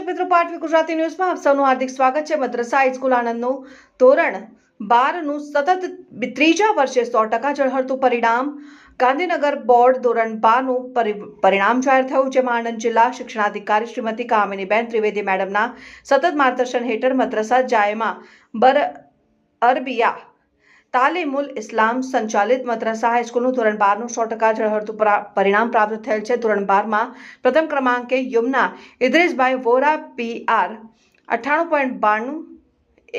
મિત્રો, પાટવી ગુજરાતી ન્યૂઝમાં આપ સૌનું હાર્દિક સ્વાગત છે। મદ્રસા હાઈસ્કૂલ આણંદનું ધોરણ 12નું સતત ત્રીજા વર્ષે 100% ઝળહળતું પરિણામ। ગાંધીનગર બોર્ડ ધોરણ 12નું પરિણામ જાહેર થયું, જેમાં આણંદ જિલ્લા શિક્ષણાધિકારી શ્રીમતી કામિનીબેન ત્રિવેદી મેડમના સતત માર્ગદર્શન હેઠળ મદ્રસા જાયમા બર અરબિયા તાલીમુલ ઇસ્લામ સંચાલિત મદ્રસા હાઈસ્કૂલનું ધોરણ 12નું 100% ઝળહળતું પરિણામ પ્રાપ્ત થયેલ છે। ધોરણ 12માં પ્રથમ ક્રમાંકે યુમના ઇદ્રીસભાઈ વોરા PR 98.92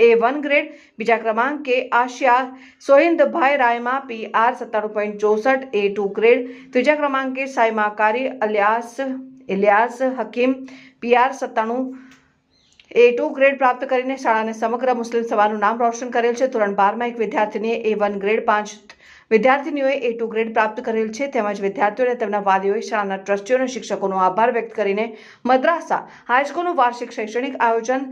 A1 ગ્રેડ, બીજા ક્રમાંકે Asiya સોહિંદભાઈ Rayma PR 97.64 A2 grade, ત્રીજા ક્રમાંકે સાયમા કારી ઇલિયાસ હકીમ PR 97 A2 ગ્રેડ પ્રાપ્ત કરીને શાળાને સમગ્ર મુસ્લિમ સમાજનું નામ રોશન કરેલ છે। ધોરણ 12માં એક વિદ્યાર્થીનીએ A1 ગ્રેડ, 5 વિદ્યાર્થીનીઓએ A2 ગ્રેડ પ્રાપ્ત કરેલ છે। તેમજ વિદ્યાર્થીઓ અને તેમના વાલીઓએ શાળાના ટ્રસ્ટીઓ અને શિક્ષકોનો આભાર વ્યક્ત કરીને મદ્રસા હાઈસ્કૂલનું વાર્ષિક શૈક્ષણિક આયોજન,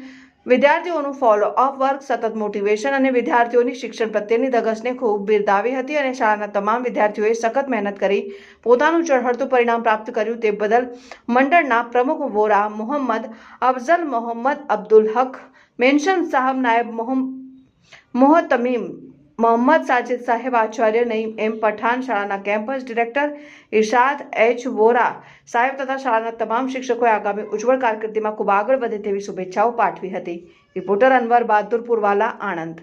વિદ્યાર્થીઓનું ફોલો અપ વર્ક, સતત મોટિવેશન અને વિદ્યાર્થીઓની શિક્ષણ પ્રત્યેની ધગશને ખૂબ બિરદાવી હતી અને શાળાના તમામ વિદ્યાર્થીઓએ સખત મહેનત કરી પોતાનું ઝળહળતું પરિણામ પ્રાપ્ત કર્યું, તે બદલ મંડળના પ્રમુખ વોરા મોહમ્મદ અફઝલ મોહમ્મદ અબ્દુલ હક, મેન્શન સાહેબ, નાયબ મોહતમીમ મોહમ્મદ સાજિદ સાહેબ, આચાર્ય નઈમ M પઠાણ, શાળાના કેમ્પસ ડિરેક્ટર ઇરશાદ H વોરા સાહેબ તથા શાળાના તમામ શિક્ષકોએ આગામી ઉજ્જવળ કારકિર્દીમાં ખૂબ આગળ વધે તેવી શુભેચ્છાઓ પાઠવી હતી। રિપોર્ટર અનવર બહાદુર પુરવાલા, આણંદ।